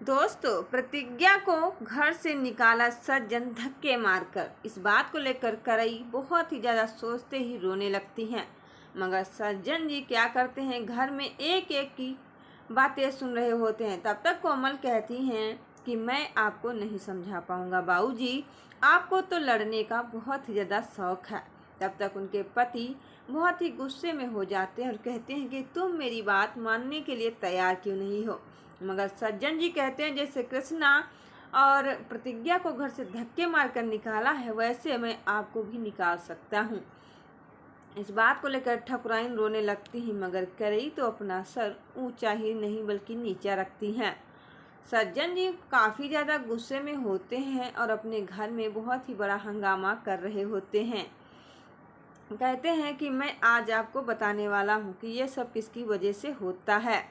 दोस्तों, प्रतिज्ञा को घर से निकाला सज्जन धक्के मारकर। इस बात को लेकर करई बहुत ही ज़्यादा सोचते ही रोने लगती हैं। मगर सज्जन जी क्या करते हैं, घर में एक एक की बातें सुन रहे होते हैं। तब तक कोमल कहती हैं कि मैं आपको नहीं समझा पाऊंगा बाबूजी, आपको तो लड़ने का बहुत ही ज़्यादा शौक है। तब तक उनके पति बहुत ही गुस्से में हो जाते हैं और कहते हैं कि तुम मेरी बात मानने के लिए तैयार क्यों नहीं हो। मगर सज्जन जी कहते हैं जैसे कृष्णा और प्रतिज्ञा को घर से धक्के मारकर निकाला है, वैसे मैं आपको भी निकाल सकता हूँ। इस बात को लेकर ठकुराइन रोने लगती हैं, मगर करई तो अपना सर ऊंचा ही नहीं बल्कि नीचा रखती हैं। सज्जन जी काफ़ी ज़्यादा गुस्से में होते हैं और अपने घर में बहुत ही बड़ा हंगामा कर रहे होते हैं। कहते हैं कि मैं आज आपको बताने वाला हूँ कि ये सब किसकी वजह से होता है।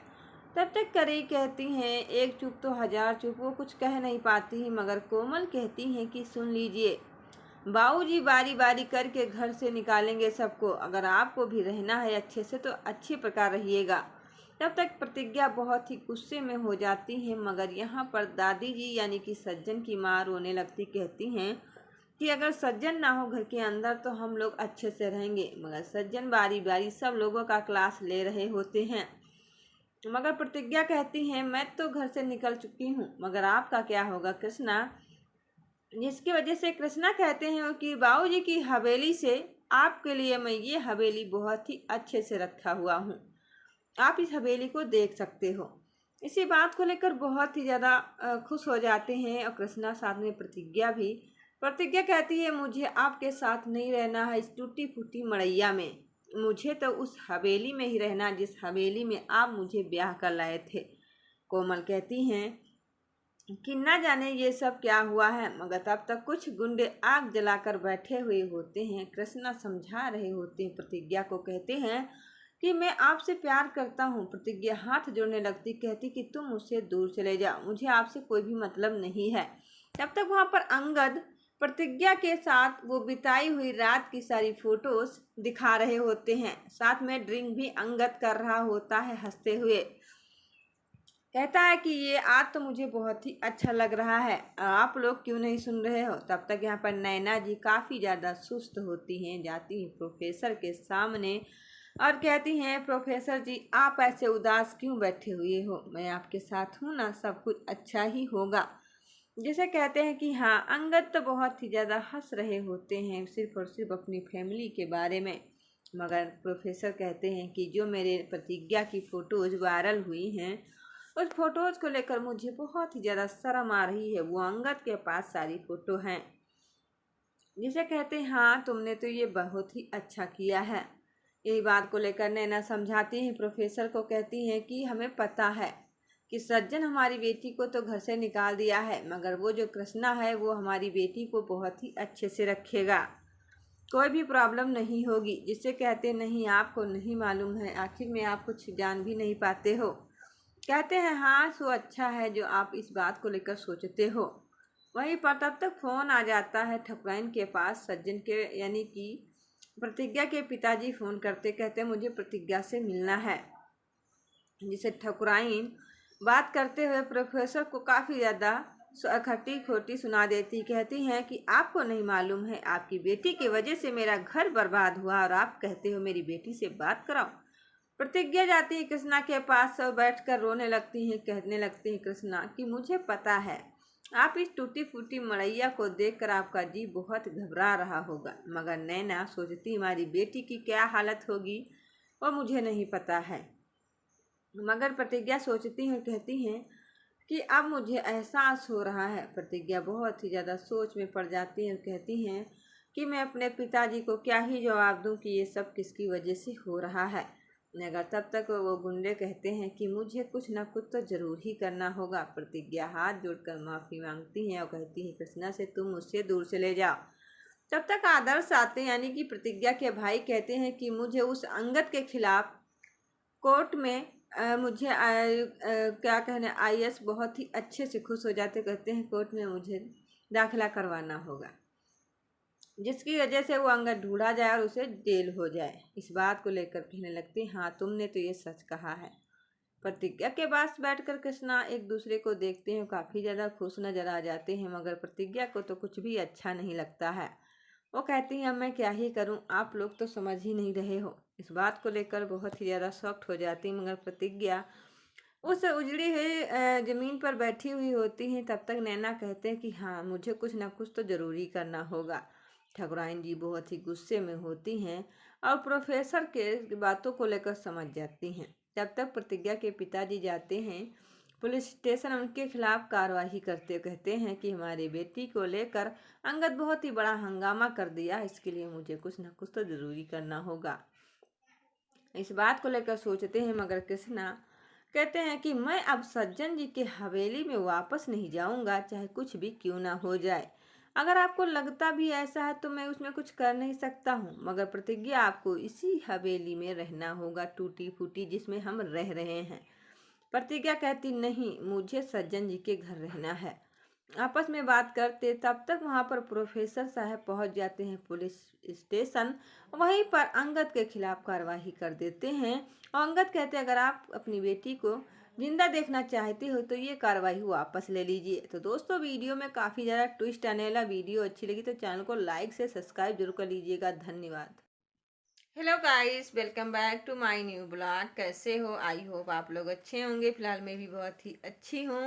तब तक करई कहती हैं एक चुप तो हजार चुप। वो कुछ कह नहीं पाती है, मगर कोमल कहती हैं कि सुन लीजिए बाबूजी, बारी बारी करके घर से निकालेंगे सबको। अगर आपको भी रहना है अच्छे से तो अच्छे प्रकार रहिएगा। तब तक प्रतिज्ञा बहुत ही गुस्से में हो जाती है, मगर यहाँ पर दादी जी यानी कि सज्जन की माँ रोने लगती। कहती हैं कि अगर सज्जन ना हो घर के अंदर तो हम लोग अच्छे से रहेंगे। मगर सज्जन बारी बारी सब लोगों का क्लास ले रहे होते हैं। मगर प्रतिज्ञा कहती है मैं तो घर से निकल चुकी हूँ, मगर आपका क्या होगा कृष्णा। जिसकी वजह से कृष्णा कहते हैं कि बाबूजी की हवेली से आपके लिए मैं ये हवेली बहुत ही अच्छे से रखा हुआ हूँ, आप इस हवेली को देख सकते हो। इसी बात को लेकर बहुत ही ज़्यादा खुश हो जाते हैं और कृष्णा साथ में प्रतिज्ञा भी। प्रतिज्ञा कहती है मुझे आपके साथ नहीं रहना है इस टूटी फूटी मड़ैया में, मुझे तो उस हवेली में ही रहना जिस हवेली में आप मुझे ब्याह कर लाए थे। कोमल कहती हैं कि न जाने ये सब क्या हुआ है, मगर तब तक कुछ गुंडे आग जलाकर बैठे हुए होते हैं। कृष्णा समझा रहे होते हैं प्रतिज्ञा को। कहते हैं कि मैं आपसे प्यार करता हूँ। प्रतिज्ञा हाथ जोड़ने लगती, कहती कि तुम मुझसे दूर चले जाओ, मुझे आपसे कोई भी मतलब नहीं है। तब तक वहाँ पर अंगद प्रतिज्ञा के साथ वो बिताई हुई रात की सारी फोटोज दिखा रहे होते हैं। साथ में ड्रिंक भी अंगद कर रहा होता है हंसते हुए। कहता है कि ये आज तो मुझे बहुत ही अच्छा लग रहा है, आप लोग क्यों नहीं सुन रहे हो। तब तक यहाँ पर नैना जी काफ़ी ज़्यादा सुस्त होती हैं, जाती हैं प्रोफेसर के सामने और कहती हैं प्रोफेसर जी आप ऐसे उदास क्यों बैठे हुए हो, मैं आपके साथ हूँ ना, सब कुछ अच्छा ही होगा। जिसे कहते हैं कि हाँ, अंगद तो बहुत ही ज़्यादा हंस रहे होते हैं सिर्फ और सिर्फ अपनी फैमिली के बारे में। मगर प्रोफेसर कहते हैं कि जो मेरे प्रतिज्ञा की फ़ोटोज़ वायरल हुई हैं उस फोटोज़ को लेकर मुझे बहुत ही ज़्यादा शर्म आ रही है, वो अंगद के पास सारी फ़ोटो हैं। जिसे कहते हैं हाँ तुमने तो ये बहुत ही अच्छा किया है। यही बात को लेकर नैना समझाती हैं प्रोफेसर को। कहती हैं कि हमें पता है कि सज्जन हमारी बेटी को तो घर से निकाल दिया है, मगर वो जो कृष्णा है वो हमारी बेटी को बहुत ही अच्छे से रखेगा, कोई भी प्रॉब्लम नहीं होगी। जिससे कहते नहीं आपको नहीं मालूम है, आखिर में आप कुछ जान भी नहीं पाते हो। कहते हैं हाँ सो अच्छा है जो आप इस बात को लेकर सोचते हो। वहीं पर तब तक फ़ोन आ जाता है ठकुराइन के पास। सज्जन के यानी कि प्रतिज्ञा के पिताजी फ़ोन करते, कहते हैं मुझे प्रतिज्ञा से मिलना है। जिसे ठकुराइन बात करते हुए प्रोफेसर को काफ़ी ज़्यादा खट्टी खोटी सुना देती। कहती हैं कि आपको नहीं मालूम है, आपकी बेटी की वजह से मेरा घर बर्बाद हुआ और आप कहते हो मेरी बेटी से बात कराओ। प्रतिज्ञा जाती है कृष्णा के पास और बैठकर रोने लगती हैं। कहने लगती हैं कृष्णा कि मुझे पता है आप इस टूटी फूटी मड़ैया को देखकर आपका जी बहुत घबरा रहा होगा, मगर नैना सोचती हमारी बेटी की क्या हालत होगी वो मुझे नहीं पता है। मगर प्रतिज्ञा सोचती हैं, कहती हैं कि अब मुझे एहसास हो रहा है। प्रतिज्ञा बहुत ही ज़्यादा सोच में पड़ जाती हैं और कहती हैं कि मैं अपने पिताजी को क्या ही जवाब दूं कि ये सब किसकी वजह से हो रहा है। मगर तब तक वो गुंडे कहते हैं कि मुझे कुछ ना कुछ तो ज़रूर ही करना होगा। प्रतिज्ञा हाथ जोड़कर माफ़ी मांगती हैं और कहती है कृष्णा से तुम मुझसे दूर चले जाओ। तब तक आदर्श आते यानी कि प्रतिज्ञा के भाई कहते हैं कि मुझे उस अंगद के खिलाफ कोर्ट में मुझे क्या कहने आईएएस बहुत ही अच्छे से खुश हो जाते। कहते हैं कोर्ट में मुझे दाखिला करवाना होगा, जिसकी वजह से वो अंगद ढूंढा जाए और उसे जेल हो जाए। इस बात को लेकर कहने लगती हाँ तुमने तो ये सच कहा है। प्रतिज्ञा के पास बैठकर कृष्णा एक दूसरे को देखते हैं, काफ़ी ज़्यादा खुश नजर आ जाते हैं, मगर प्रतिज्ञा को तो कुछ भी अच्छा नहीं लगता है। वो कहती हैं, अब मैं क्या ही करूं, आप लोग तो समझ ही नहीं रहे हो। इस बात को लेकर बहुत ही ज़्यादा शॉक्ड हो जाती हैं, मगर प्रतिज्ञा उस उजड़ी हुई जमीन पर बैठी हुई होती हैं। तब तक नैना कहते हैं कि हाँ, मुझे कुछ ना कुछ तो ज़रूरी करना होगा। ठाकुराइन जी बहुत ही गुस्से में होती हैं और प्रोफेसर के बातों को लेकर समझ जाती हैं। तब तक प्रतिज्ञा के पिताजी जाते हैं पुलिस स्टेशन, उनके खिलाफ कार्रवाई करते, कहते हैं कि हमारी बेटी को लेकर अंगद बहुत ही बड़ा हंगामा कर दिया, इसके लिए मुझे कुछ ना कुछ तो ज़रूरी करना होगा। इस बात को लेकर सोचते हैं, मगर कृष्णा कहते हैं कि मैं अब सज्जन जी के हवेली में वापस नहीं जाऊंगा, चाहे कुछ भी क्यों ना हो जाए। अगर आपको लगता भी ऐसा है तो मैं उसमें कुछ कर नहीं सकता हूँ, मगर प्रतिज्ञा आपको इसी हवेली में रहना होगा, टूटी फूटी जिसमें हम रह रहे हैं। प्रतिज्ञा कहती, नहीं, मुझे सज्जन जी के घर रहना है। आपस में बात करते तब तक वहां पर प्रोफेसर साहब पहुंच जाते हैं पुलिस स्टेशन। वहीं पर अंगद के खिलाफ कार्रवाई कर देते हैं और अंगद कहते हैं, अगर आप अपनी बेटी को जिंदा देखना चाहते हो तो ये कार्रवाई वापस ले लीजिए। तो दोस्तों, वीडियो में काफ़ी ज़्यादा ट्विस्ट आने वाला, वीडियो अच्छी लगी तो चैनल को लाइक से सब्सक्राइब जरूर कर लीजिएगा। धन्यवाद। Hello guys, welcome back to my new blog. कैसे हो? आई होप आप लोग अच्छे होंगे। फिलहाल मैं भी बहुत ही अच्छी हूँ।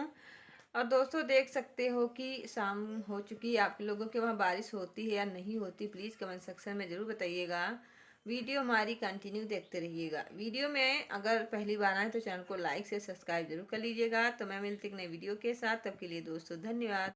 और दोस्तों, देख सकते हो कि शाम हो चुकी है। आप लोगों के वहाँ बारिश होती है या नहीं होती, प्लीज़ कमेंट सेक्शन में ज़रूर बताइएगा। वीडियो हमारी कंटिन्यू देखते रहिएगा। वीडियो में अगर पहली बार आए तो चैनल को लाइक से सब्सक्राइब जरूर कर लीजिएगा। तो मैं मिलती एक नई वीडियो के साथ, तब के लिए दोस्तों धन्यवाद।